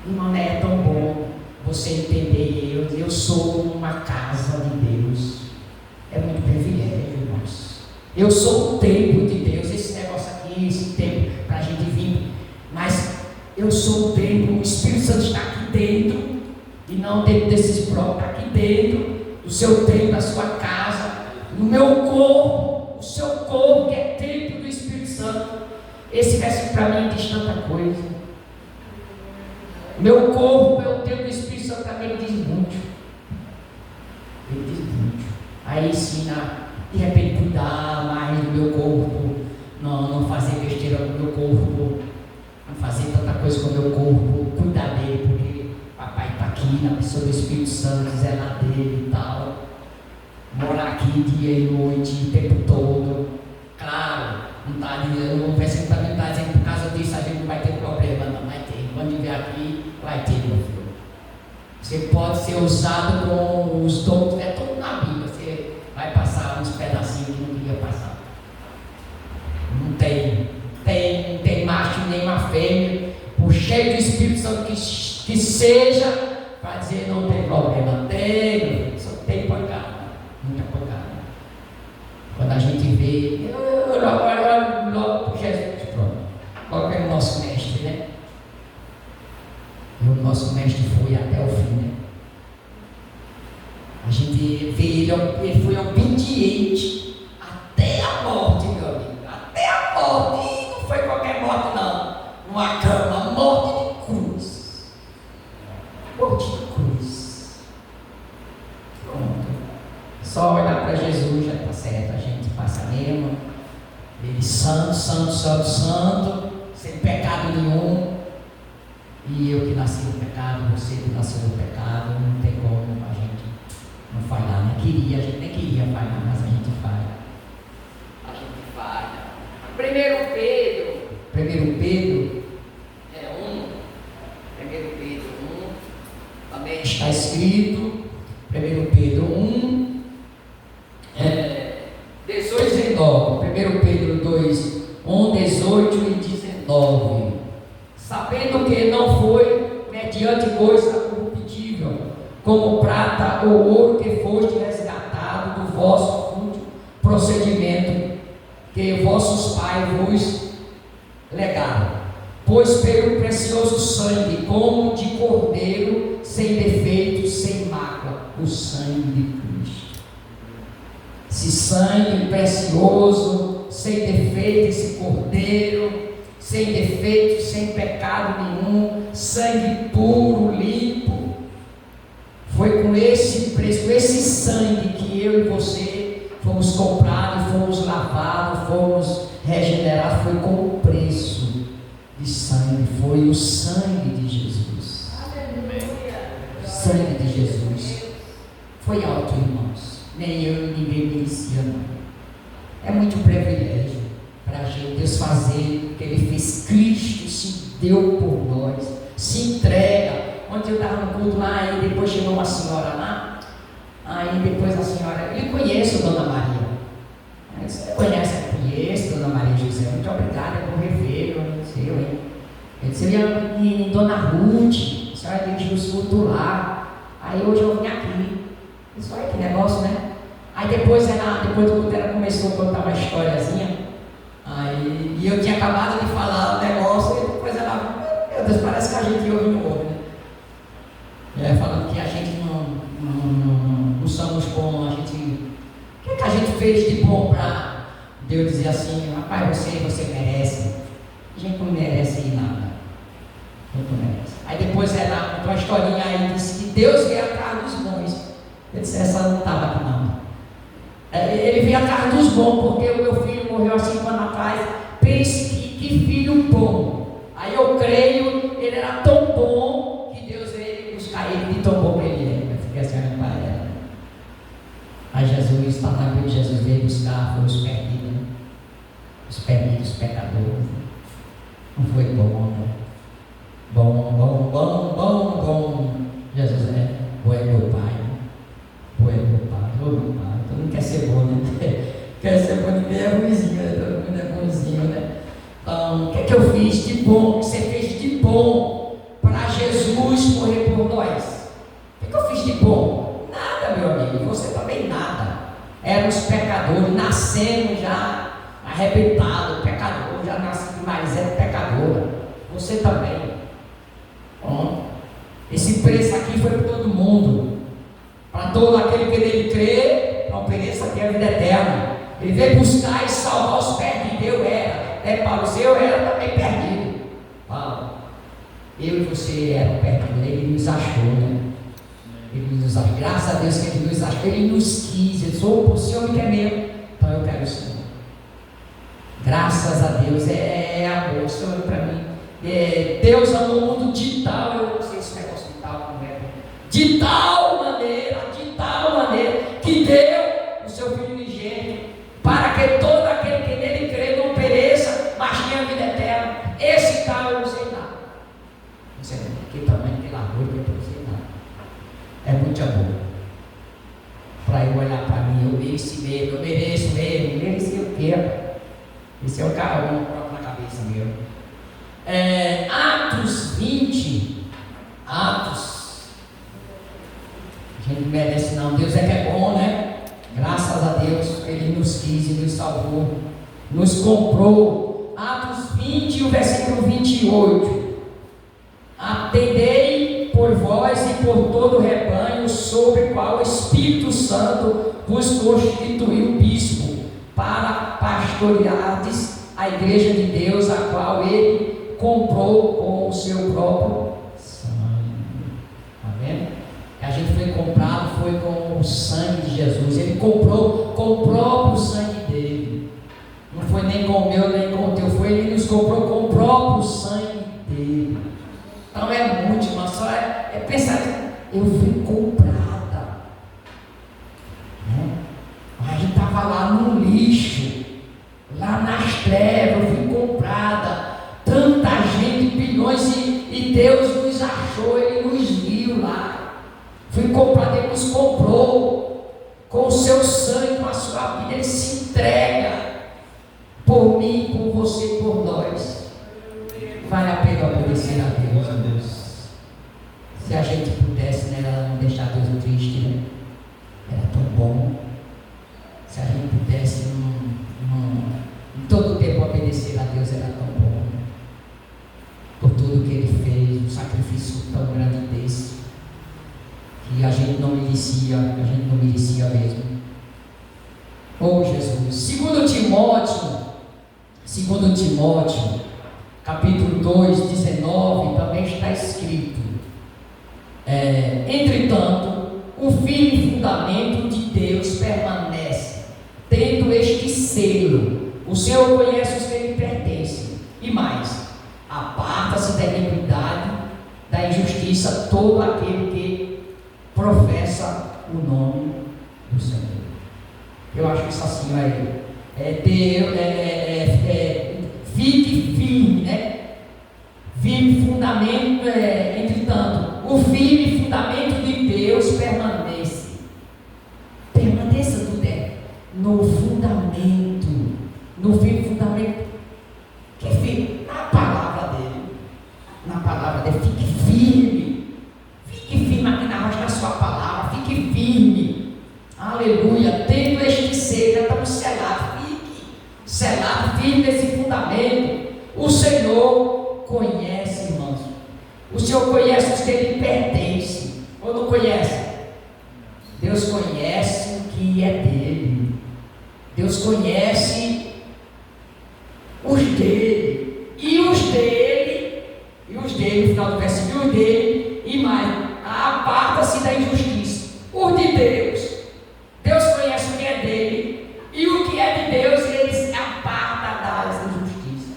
Irmão, né, é tão bom você entender, eu sou uma casa de Deus. É muito privilégio, irmãos. Eu sou o templo de Deus. Esse negócio aqui, esse templo, para a gente vir. Mas eu sou o templo, o Espírito Santo está aqui dentro. E e não dentro desses próprios, está aqui dentro do seu templo, da sua casa, no meu corpo, o seu corpo que é templo do Espírito Santo. Esse verso para mim diz tanta coisa. Meu corpo, meu templo do Espírito Santo também diz muito. Ele diz muito. Aí ensina, de repente, cuidar mais do meu corpo, não fazer besteira com o meu corpo, não fazer tanta coisa com o meu corpo, cuidar dele, porque papai está aqui na pessoa do Espírito Santo, zelar dele e tal, morar aqui dia e noite, o tempo todo. Claro, não está dizendo, o versículo também está dizendo, por causa disso a gente não vai ter problema, não vai ter. Quando vier aqui, vai ter, meu filho. Você pode ser usado com os dons, é tudo na Bíblia, você vai passar uns pedacinhos que não queria passar. Não tem macho nem uma fêmea, por cheio do Espírito Santo que seja, para dizer não tem problema. Tem, só tem pancada, muita pancada. Quando a gente vê, olha logo para Jesus, pronto. Qual é o nosso mestre, né? E o nosso mestre foi até o fim, né? A gente vê ele foi obediente até a morte, meu amigo. Até a morte. E não foi qualquer morte, não. Numa cama, morte de cruz. Morte de cruz. Pronto. Só olhar para Jesus já está certo. A gente passa mesmo. Ele santo, santo, santo, santo, sem pecado nenhum. E eu que nasci no pecado, você que nasceu no pecado, não tem como a gente não falhar. A gente nem queria falhar, mas a gente falha. A gente falha. 1 Pedro é 1 Pedro 1, também está escrito, 1 Pedro 1, 18 e 19, 1 Pedro 2, 1, 18 e 19. Sabendo que não foi mediante coisa corruptível, como prata ou ouro, que foste resgatado do vosso fútil procedimento que vossos pais vos legaram, pois pelo precioso sangue, como de cordeiro, sem defeito, sem mácula, o sangue de Cristo. Esse sangue precioso, sem defeito, esse cordeiro, sem defeito, sem pecado nenhum, sangue puro, limpo. Foi com esse preço, com esse sangue que eu e você fomos comprados, fomos lavados, fomos regenerados. Foi com o preço de sangue, foi o sangue de Jesus. O sangue de Jesus. Foi alto, irmãos. Nem eu, ninguém merecia, não. É muito privilégio para a gente, Deus fazer o que Ele fez. Cristo se deu por nós, se entrega. Ontem eu estava no culto lá e depois chegou uma senhora lá. Aí depois a senhora, eu conheço a Dona Maria. Você conhece? Eu conheço a Dona Maria José. Muito obrigada por rever. Eu disse, minha Dona Ruth, a senhora dirigiu os cultos lá. Aí hoje eu vim aqui. Isso aí, que negócio, né? Aí depois do culto ela começou a contar uma historiazinha. Aí, e eu tinha acabado de falar o negócio, e depois ela, meu Deus, parece que a gente ouve no outro, né? Falando que a gente não somos bons, o que a gente fez de bom para Deus dizer assim, rapaz, você merece. A gente não merece nada. Não merece. Aí depois ela contou uma historinha aí, disse que Deus veio atrás dos bons. Eu disse, essa não estava aqui não. Ele veio atrás dos bons, porque o meu filho morreu há 5 anos atrás. Pense que filho bom. Aí eu creio, ele era tão bom que Deus veio buscar ele de tão bom que ele é. Eu fiquei assim olhando para ela. Aí Jesus, está na Bíblia, Jesus veio buscar, foi os perdidos, né? Os perdidos, os pecadores. Não foi bom, né? Bom. Jesus bom é meu Pai. Bom é meu Pai, meu Pai. Todo mundo quer ser bom, né? Quer ser bom, ninguém é ruimzinho, né? Todo mundo é bonzinho, né? Então, o que é que eu fiz de bom? O que você fez de bom para Jesus morrer por nós? O que é que eu fiz de bom? Nada, meu amigo. Você também nada. Éramos pecadores, nascemos já arrebentados, pecador, já nasci de Marisete pecadora. Você também. Bom, Esse preço aqui foi para todo mundo, para todo aquele que nele crê, não pereça, ter a vida eterna. Ele veio buscar e salvar os perdidos. Paulo, eu era também perdido. Paulo, eu e você eram perdidos, ele nos achou, né? Ele nos achou. Graças a Deus que ele nos achou, ele nos quis. Ele disse: o Senhor me quer mesmo, então eu quero o Senhor. Graças a Deus, é amor. O Senhor olhou para mim. Deus amou o mundo de tal, eu não sei esse negócio de tal, não é? De tal maneira, que deu o seu Filho unigênito, para que todo aquele que nele crê não pereça, mas tenha a vida eterna. Esse tal eu não sei nada. Não sei que tamanho, que largura, que eu não sei nada. É muito amor. Para eu olhar para mim, eu mereço mesmo, mereci o quê? Esse é o cara, eu não coloco na cabeça meu. Atos 20, a gente não merece não, Deus é que é bom, né? Graças a Deus, Ele nos quis e nos salvou, nos comprou. Atos 20, o versículo 28: atendei por vós e por todo o rebanho, sobre o qual o Espírito Santo vos constituiu bispo, para pastoreardes a igreja de Deus, a qual Ele comprou com o seu próprio sangue. Está vendo? A gente foi comprado, foi com o sangue de Jesus. Ele comprou com o próprio sangue dele. Não foi nem com o meu, nem com o teu. Foi ele nos comprou com o próprio sangue dele. Então é muito, irmão. Só é pensar, eu fui comprada. Né? A gente estava lá no lixo, lá nas trevas, eu fui comprada. Tanta gente, bilhões, e Deus nos achou, Ele nos viu lá. Fui comprado, Ele nos comprou com o seu sangue, com a sua vida. Ele se entrega por mim, por você, por nós. Vale a pena obedecer a Deus. Se a gente pudesse, né, não deixar Deus triste, né? Era tão bom. Se a gente pudesse em todo tempo obedecer a Deus, era tão bom. Por tudo que Ele fez, um sacrifício tão grande desse, que a gente não merecia mesmo. Oh Jesus. 2 Timóteo, capítulo 2, 19, também está escrito: entretanto, o firme fundamento de Deus permanece, tendo este selo: o Senhor conhece os que lhe pertencem. E mais, aparta-se da iniquidade, da injustiça, todo aquele que professa o nome do Senhor. Eu acho isso assim, fique firme, né? Firme fundamento, entretanto, o firme fundamento de Deus permanece. Permaneça no fundamento, no firme fundamento. Que firme? Na palavra dele, fique firme. Fique firme aqui na rocha da sua palavra, fique firme. Aleluia. Tendo este ser, já estamos selados. Fique selado, firme nesse fundamento. O Senhor conhece, irmãos. O Senhor conhece os que lhe pertencem. Ou não conhece? Deus conhece o que é dele. Deus conhece os dele. E os dele, no final do versículo, os dele, e mais, aparta-se da injustiça. Os de Deus. Deus conhece o que é dele. E o que é de Deus, ele se aparta das injustiças.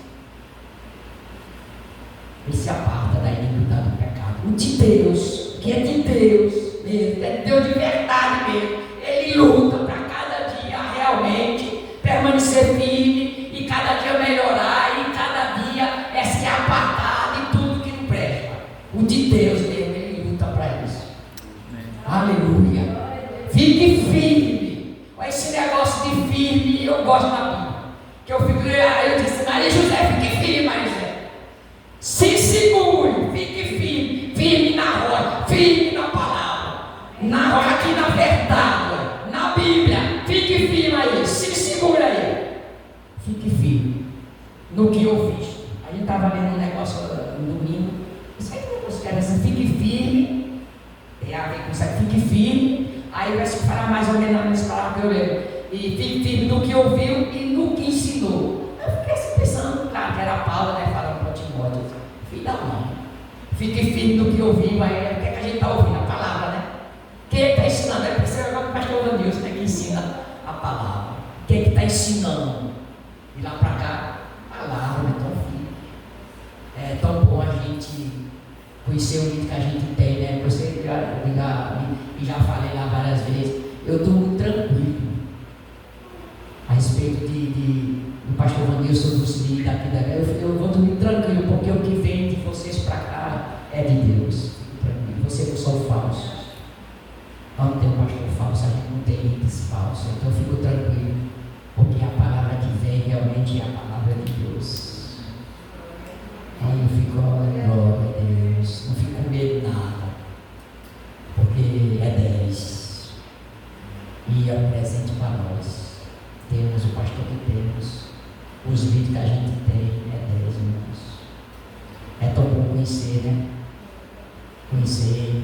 Ele se aparta da iniquidade do pecado. O de Deus, que é de Deus mesmo, é de Deus de verdade mesmo. Ele luta para cada dia realmente permanecer Aí o versículo fala mais ou menos nessa palavra que eu lembro. E fique firme no que ouviu e no que ensinou. Eu fiquei assim pensando, cara, que era Paulo, né, falando para Timóteo. Filho da mãe, fique firme no que ouviu, aí o que é que a gente está ouvindo? A palavra, né? Quem está ensinando? É para agora o pastor Vanilson, né, que ensina a palavra. Quem é que está ensinando? E lá para cá, a palavra, então, filho. É tão bom a gente conhecer o livro que a gente tem, né? Você já falei lá várias vezes. Eu estou muito tranquilo a respeito do pastor Vanilson dos livros daqui da eu vou dormir tranquilo, porque o que vem de vocês para cá é de Deus. Você não são falsos. Não tem um pastor falso, a gente não tem líderes falsos. Então eu fico tranquilo, porque a palavra que vem realmente é a palavra de Deus. Aí eu fico, glória a Deus, não fico com medo de nada, porque é 10 e é um presente para nós. Temos o pastor que temos, os vídeos que a gente tem, é 10, irmãos. É tão bom conhecer, né? Conhecer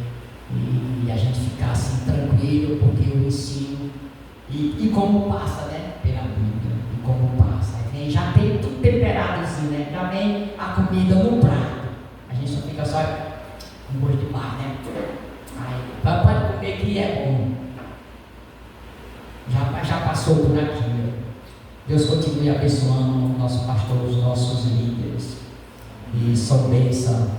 e a gente ficar assim tranquilo, porque eu ensino e como passa, né? Pela Bíblia, e como passa. Aí já tem tudo temperadozinho, né? Já vem a comida no prato. A gente só fica só com gosto de mar, né? Aí pode comer que é bom. Já passou por aqui. Deus continue abençoando o nosso pastor, os nossos líderes. E são bênção.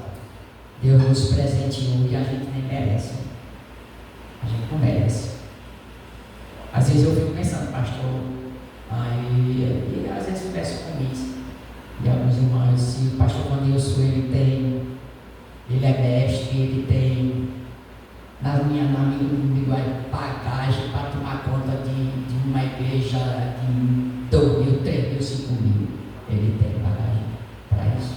Deus nos presenteou e a gente nem merece. A gente não merece. Às vezes eu fico pensando, pastor, e às vezes eu peço com isso. E alguns irmãos, se o pastor Vanilson, ele é mestre, ele tem na minha bagagem para tomar conta de uma igreja de 2.000, 3.000, 5.000. Ele tem bagagem para isso.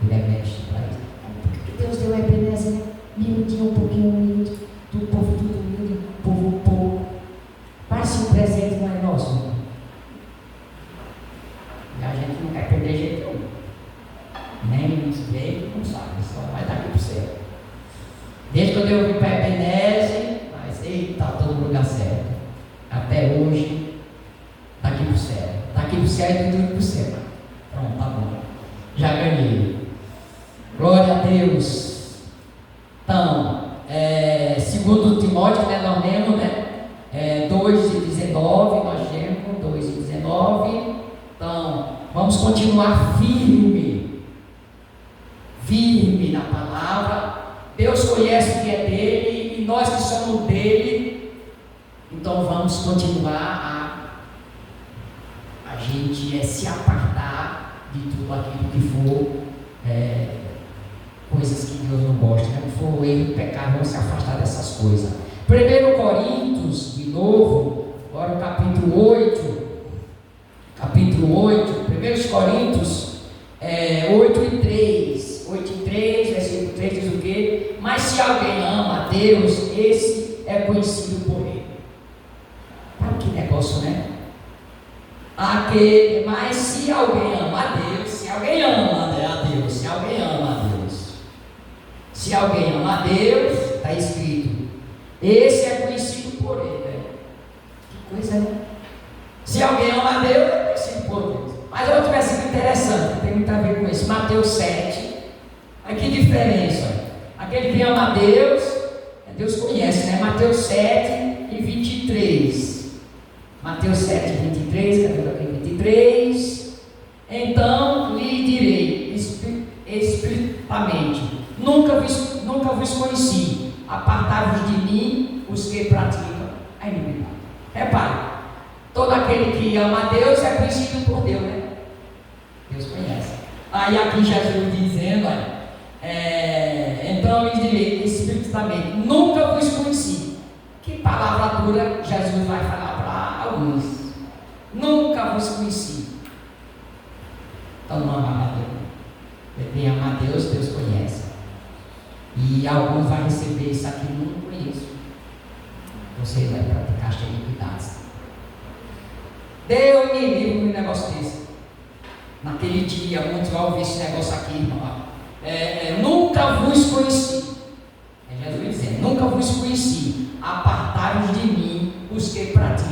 Ele é mestre para isso. Porque Deus deu a Ebenezer miudinho, um pouquinho humilde, do povo tudo humilde, povo pouco. Parece um presente, não é nosso? E a gente não quer perder jeito nenhum. Nem nos veio, não sabe, só vai daqui para o céu. Desde quando eu vim para a Ebenezer, mas está todo no lugar certo. Até hoje, daqui para o céu. Daqui para o céu e tudo para o céu. Pronto, tá bom. Já ganhei. Glória a Deus. Então, segundo Timóteo, né, nós lemos, né? 2:19, nós lemos 2:19. Então, vamos continuar firme na palavra. Deus conhece o que é dele e nós que somos dele. Então vamos continuar a gente se apartar de tudo aquilo que for coisas que Deus não gosta, né? Que for erro e pecado, vamos se afastar dessas coisas. 1 Coríntios, de novo, agora o capítulo 8, 1 Coríntios 8:3, versículo 3 diz o quê? Mas se alguém ama a Deus, esse é conhecido por ele. Olha que negócio, né? Mas se alguém ama a Deus, se alguém ama a Deus, está escrito, esse é conhecido por ele. Né? Que coisa, né? Se alguém ama a Deus, é conhecido por Deus. Mas outro versículo interessante, tem muito a ver com isso, Mateus 7. Olha que diferença. Aquele que ama a Deus, Deus conhece, né? Mateus 7:23. Mateus 7:23, cadê aqui? 23. Então lhe direi explicitamente: nunca vos conheci, apartai-vos de mim, os que praticam a iniquidade. Repare, todo aquele que ama a Deus é conhecido por Deus, né? Deus conhece. Aí aqui Jesus dizendo, então lhe direi explicitamente: nunca vos conheci. Que palavra dura Jesus vai falar para alguns. Nunca vos conheci. Então não ama a Deus. Quem ama a Deus, Deus conhece. E alguns vão receber isso aqui, não conheço. Você vai praticar as iniquidades. Deus me livre de um negócio desse. Naquele dia, muitos vão ouvir esse negócio aqui, irmão. Nunca vos conheci. É Jesus dizendo: nunca vos conheci. Apartai-vos de mim, busquei para ti.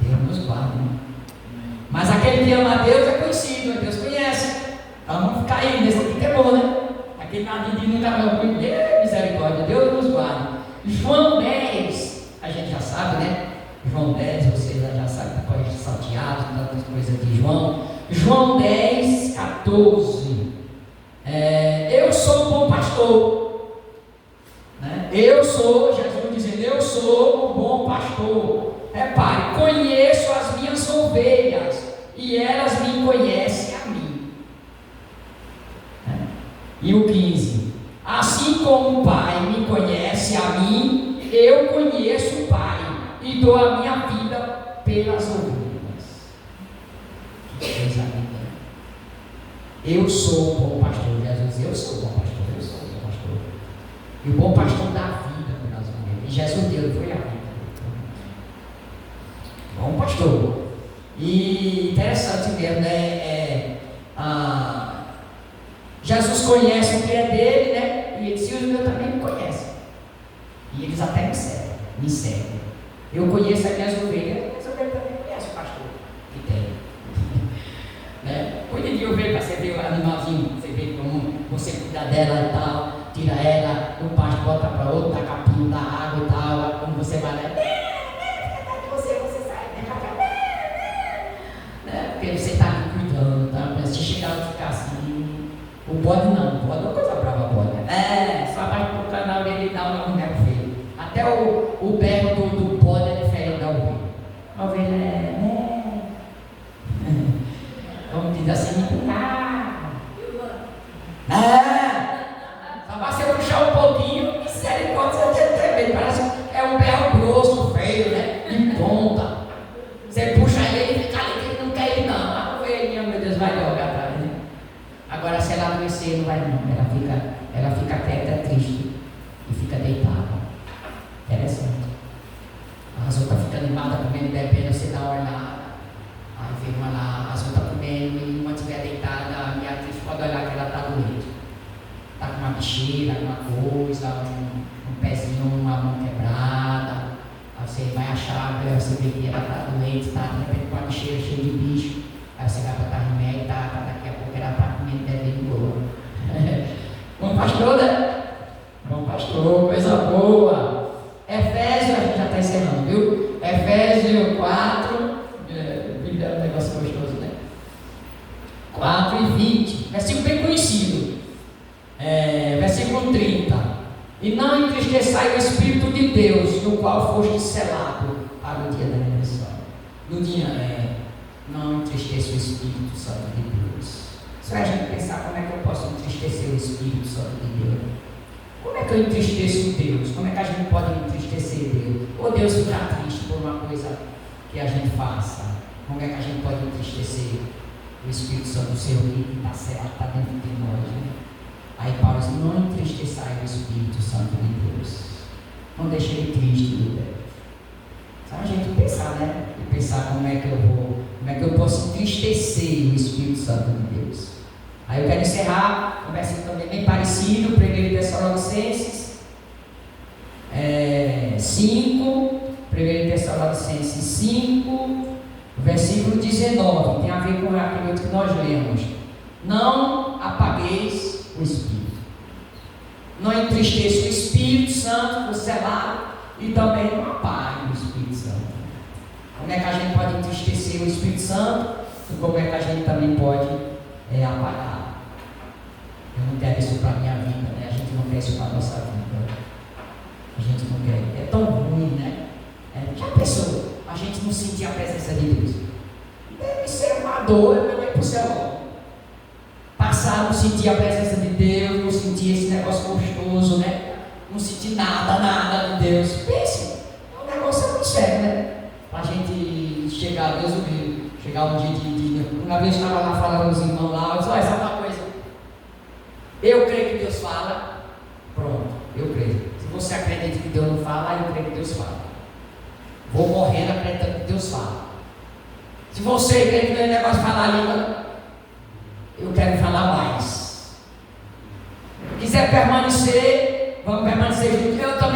Deus nos guarda, né? Mas aquele que ama a Deus é conhecido, Deus conhece. Então vamos ficar aí, nesse aqui que é bom, né? Aquele nadinho de nunca vai, misericórdia, Deus nos guarda. João 10, a gente já sabe, né? João 10, vocês já sabem, pode estar salteado, tantas coisas de João. João 10, 14. Eu sou o bom pastor. Né? Eu sou, Jesus dizendo, eu sou o bom pastor. Repare, conheço as minhas ovelhas e elas me conhecem a mim. E o 15. Assim como o Pai me conhece a mim, eu conheço o Pai e dou a minha vida pelas ovelhas. Que coisa linda. Eu sou o bom pastor. Jesus, eu sou o bom pastor, eu sou o bom pastor. E o bom pastor dá vida pelas ovelhas. E Jesus deu, foi a vida. Bom pastor. E interessante mesmo, né? Jesus conhece o que é dele, né? E ele disse, os meus também me conhecem. E eles até me seguem. Eu conheço as minhas ovelhas, mas as ovelhas também conhecem o pastor que tem. Né? Cuida de ovelha, você vê o animalzinho, você vê como você cuida dela e tal, tira ela do pasto, bota para outro, dá capinho, dá água e tal, como você vai lá, você sai, né? Porque você está ali cuidando, tá? Mas se chegar a ficar assim, o bode não, o bode é uma coisa brava, bode. Só vai colocar na orelha e dar uma mulher feia. Até o berro do bode é diferente da ovelha. A ovelha vamos dizer assim, só vai você puxar um pouquinho, misericórdia, você tem tremer. Parece é um berro grosso, feio, né? De ponta. Você puxa ele e fica ali, ele não quer ir não. A ovelhinha, meu Deus, vai logo atrás, né? Agora, se ela adoecer, não vai não. Ela fica quieta, triste e fica deitada. Interessante. As outras ficam animadas, comendo, bebendo, você dá uma olhada. Aí vem uma lá, as outras comendo e uma estiver deitada, a minha atriz pode olhar que ela está doente. Está com uma bexiga, alguma coisa, um pezinho, uma mão quebrada. Aí você vai achar, você vê que ela está doente, está de repente com a bexiga cheia de bicho. Aí você vai botar remédio, daqui a pouco ela está comendo, bebendo boa. Bom pastor, né? Bom pastor, coisa boa. Efésios, a gente já está encerrando, viu? Efésios 4, é um negócio gostoso, né? 4 e 20, versículo bem conhecido. Versículo 30. E não entristeçai o Espírito de Deus, no qual foste selado para o dia da redenção. No dia, não entristeça o Espírito Santo de Deus. Se a gente pensar como é que eu posso entristecer o Espírito Santo de Deus, como é que eu entristeço Deus? Como é que a gente pode entristecer Deus? Ou Deus ficar triste por uma coisa que a gente faça? Como é que a gente pode entristecer o Espírito Santo do Senhor que está certo, está dentro de nós? Né? Aí Paulo diz, não entristeçai o Espírito Santo de Deus. Não deixe ele triste, Deus. Só a gente pensar, né? E pensar como é que eu posso entristecer o Espírito Santo de Deus. Aí eu quero encerrar, um versículo também bem parecido, 1 Tessalonicenses 5, 1 Tessalonicenses 5, versículo 19, tem a ver com aquilo outro que nós lemos. Não apagueis o Espírito. Não entristeça o Espírito Santo, o selado, e também não apague o Espírito Santo. Como é que a gente pode entristecer o Espírito Santo? E como é que a gente também pode apagar? Eu não quero isso para a minha vida, né? A gente não quer isso para a nossa vida. A gente não quer. É tão ruim, né? Já pensou? A gente não sentir a presença de Deus. Deve ser uma dor, eu não ir para o céu. Passar, não sentir a presença de Deus, não sentir esse negócio gostoso, né? Não sentir nada de Deus. Pense, é um negócio muito sério, né? Para a gente chegar, Deus o livre, chegar um dia de. Uma vez eu estava lá falando com os irmãos lá, eu disse, olha, sabe uma coisa? Eu creio que Deus fala, pronto, eu creio. Se você acredita que Deus não fala, eu creio que Deus fala. Vou morrendo acreditando que Deus fala. Se você crê que não é negócio de falar a língua, eu quero falar mais. Se quiser permanecer, vamos permanecer juntos. Eu também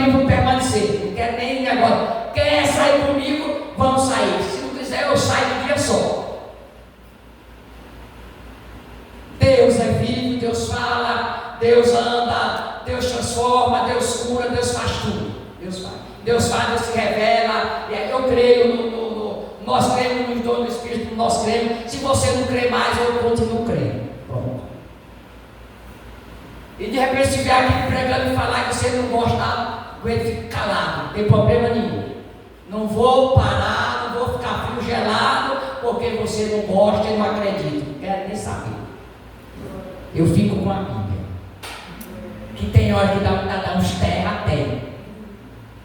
cura, Deus faz tudo. Deus faz, Deus se revela. Eu creio nós cremos nos dons do Espírito, nós cremos. Se você não crê mais, eu continuo crendo. Pronto. E de repente, se vier aqui pregando e falar que você não gosta, ele fica calado, não tem problema nenhum. Não vou parar, não vou ficar frio gelado, porque você não gosta e não acredita. Não quero nem saber. Eu fico com a Bíblia. Que tem hora que dá vontade de dar uns terra, tem.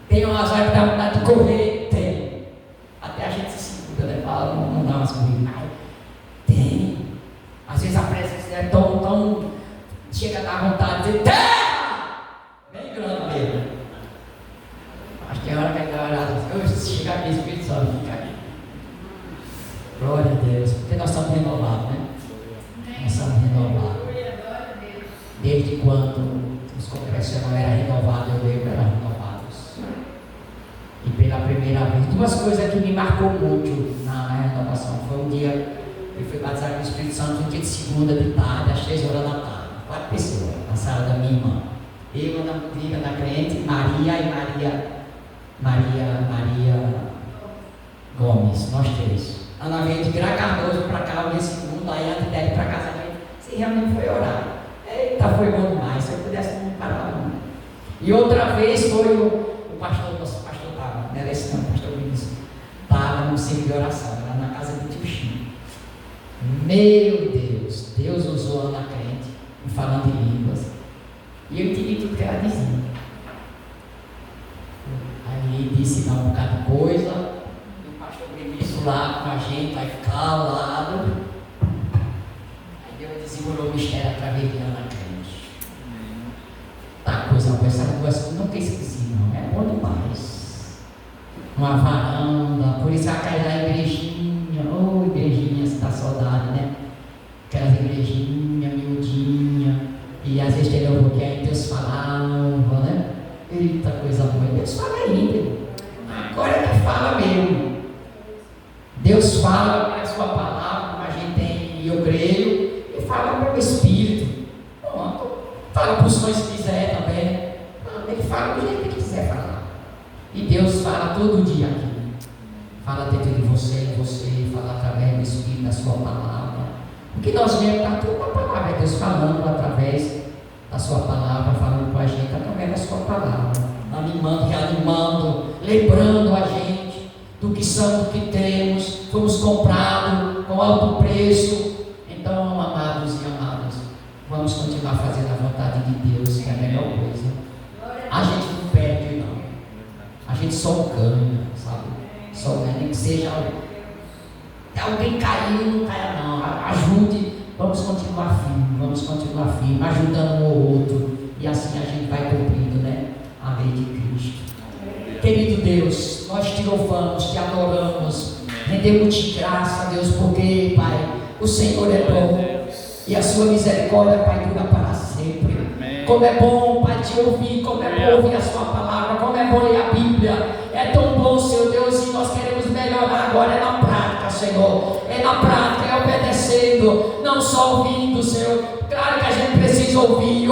Tem umas horas que dá vontade de correr, tem. Até a gente se segura, né? Fala, não dá umas corridas. Tem. Às vezes a presença é tão chega a dar vontade de dizer terra! Bem grande mesmo. Acho que é hora que ele vai olhar assim, chega aqui, Espírito Santo, fica aqui. Glória a Deus, porque nós estamos renovados, né? Nós estamos renovados. Desde quando os congressos não eram renovados, eu lembro, eram renovados. E pela primeira vez, duas coisas que me marcou muito na renovação. Foi um dia que fui batizado com o Espírito Santo, um dia de segunda de tarde, às 3 horas da tarde. 4 pessoas, na sala da minha irmã. Eu, Ana Viva, na crente, Maria Gomes, nós 3. Ana veio de Gra Cardoso para cá, o dia segundo, aí antes dela ir para casa, você realmente foi orar. Eita, foi bom demais, se eu pudesse não parar não. E outra vez foi o pastor, nosso pastor estava, não era esse não, o pastor Vinícius, estava no centro de oração, era na casa do tio Chico. Meu Deus, Deus usou a Ana crente, falando em línguas, e eu entendi tudo que ela dizia. Aí disse um bocado de coisa, e o pastor Vinícius lá com a gente, aí calado. Aí Deus desenvolveu o mistério através de Ana crente. Tá coisa boa, essa coisa nunca esqueci, não, é bom demais. Uma varanda, por isso ela cai na igrejinha, igrejinha, se dá saudade, né? Aquelas igrejinhas miudinhas, e às vezes tem louvor que aí Deus falava, né? Eita coisa boa, Deus fala ainda, agora é que fala mesmo. Deus fala a sua palavra, como a gente tem, e eu creio, e fala pelo Espírito. Pronto, fala para os sonhos se quiser também. Ele fala do jeito que ele quiser falar. E Deus fala todo dia aqui. Fala dentro de você, fala através do Espírito, da sua palavra. O que nós vemos está tudo na palavra, é Deus falando através da sua palavra, falando com a gente através da sua palavra, animando, reanimando, lembrando a gente do que somos, do que temos, fomos comprados com alto preço. Então, amados e amadas, vamos continuar fazendo a vontade de Deus, que é a melhor coisa. A gente não perde, não. A gente só ganha, sabe? Só ganha, nem que seja alguém caiu, não caia não, ajude, vamos continuar firme, ajudando um ou outro, e assim a gente vai cumprindo, né, a lei de Cristo. Querido Deus, nós te louvamos, te adoramos, rendemos-te graça, Deus, porque, Pai, o Senhor é bom, e a sua misericórdia, Pai, dura para sempre. Como é bom, Pai, te ouvir, como é bom ouvir a sua palavra, como é bom ler a Bíblia, é tão bom, Senhor Deus, e nós queremos melhorar agora, é na prática, Senhor, é na prática, é obedecendo, não só ouvindo, Senhor. Claro que a gente precisa ouvir,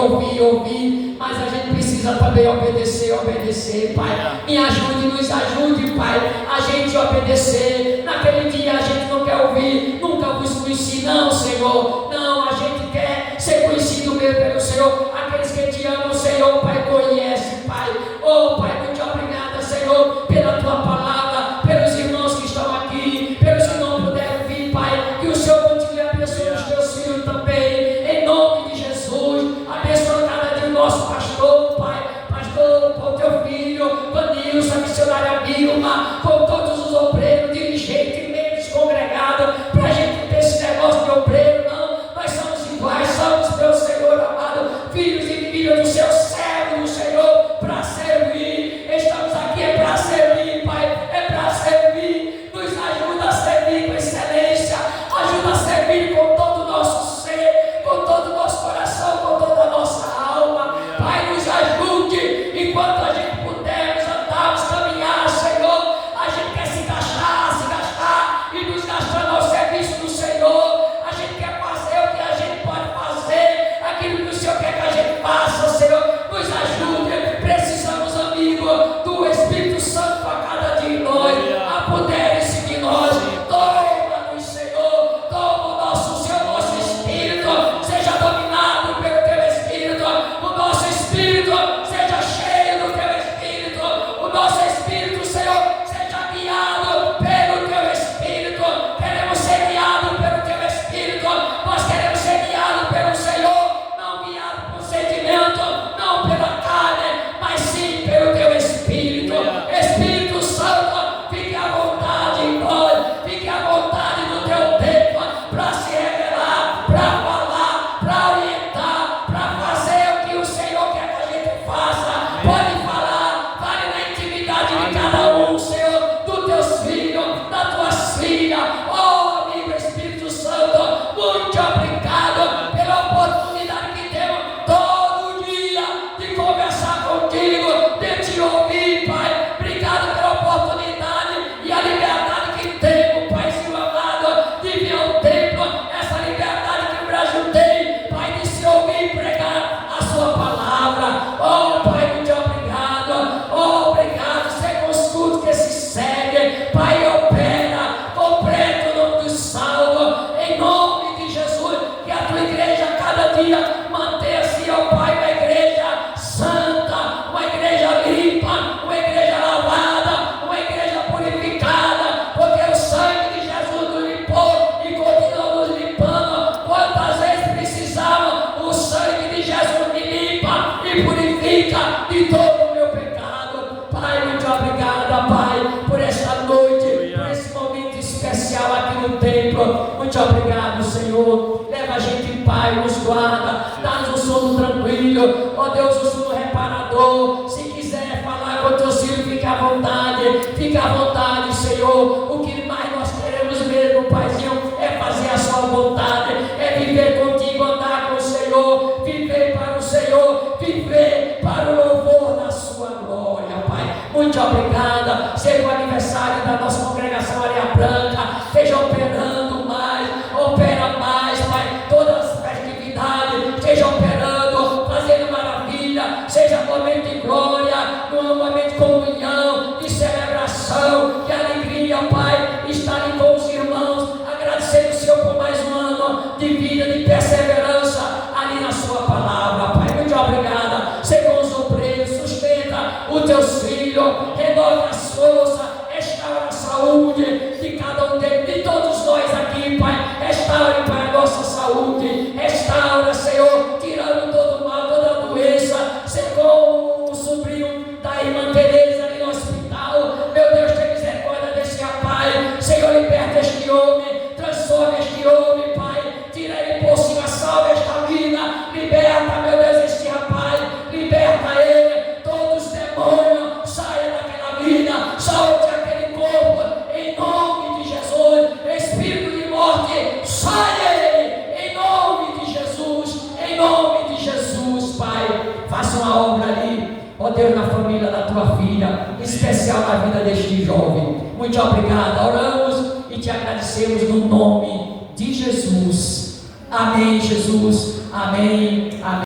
mas a gente precisa também obedecer, Pai. Me ajude, nos ajude, Pai, a gente obedecer. Naquele dia a gente não quer ouvir, nunca vos conheci, não, Senhor, não, a gente quer ser conhecido mesmo pelo Senhor. Aqueles que te amam, Senhor, Pai, conhece, Pai. Oh, Pai, muito obrigada, Senhor, pela tua palavra, pelos irmãos que estão aqui, pelos que não puderam vir, Pai, que o Senhor continue abençoando os teus filhos também, em nome de Jesus. Abençoa cada dia o nosso pastor, Pai, pastor, com o teu filho, Vanilson, a missionária Vilma, com todos os obreiros, dirigentes, membros congregados, para a gente ter esse negócio de obreiro, não, nós somos iguais, somos, meu Senhor amado, filhos e filhas do seu servo, do Senhor. Pai, nos guarda, dá-nos um sono tranquilo, ó Deus, um sono reparador. Se quiser falar com teu filho, fica à vontade, Senhor. O que mais nós queremos mesmo, Paizinho, é fazer a sua vontade, é viver contigo, andar com o Senhor, viver para o Senhor, viver para o louvor da sua glória, Pai. Muito obrigada. Seja o aniversário da nossa congregação Areia Branca, esteja operando mais, opera mais, Pai. Todas as festividades, esteja operando, fazendo maravilha, seja momento de glória, um momento de comunhão, de celebração, de alegria, Pai. Estar ali com os irmãos, agradecendo o Senhor por mais um ano de vida, de perseverança ali na sua palavra, Pai. Muito obrigada. Seja com os obreiros, sustenta os teus filhos, renova as forças, restaura a saúde de cada um deles, de todos nós aqui, Pai. Restaure, Pai, a nossa saúde, restaura, Senhor, tirando todo o mal, toda a doença. Seja com o sobrinho da irmã Tereza ali no hospital, meu Deus, tem misericórdia desse rapaz, Senhor, liberta este homem, transforma este homem, Pai, tira ele por cima, salva esta vida, liberta, meu Deus, este rapaz, liberta ele, todos os demônios, saia daquela vida, saúde aquele corpo, em nome de Jesus. Espírito de morte, saia ele, em nome de Jesus, Pai. Faça uma obra ali, ó Deus, na família da tua filha, em especial na vida deste jovem. Muito obrigado. Oramos e te agradecemos no nome de Jesus. Amém, Jesus. Amém. Amém.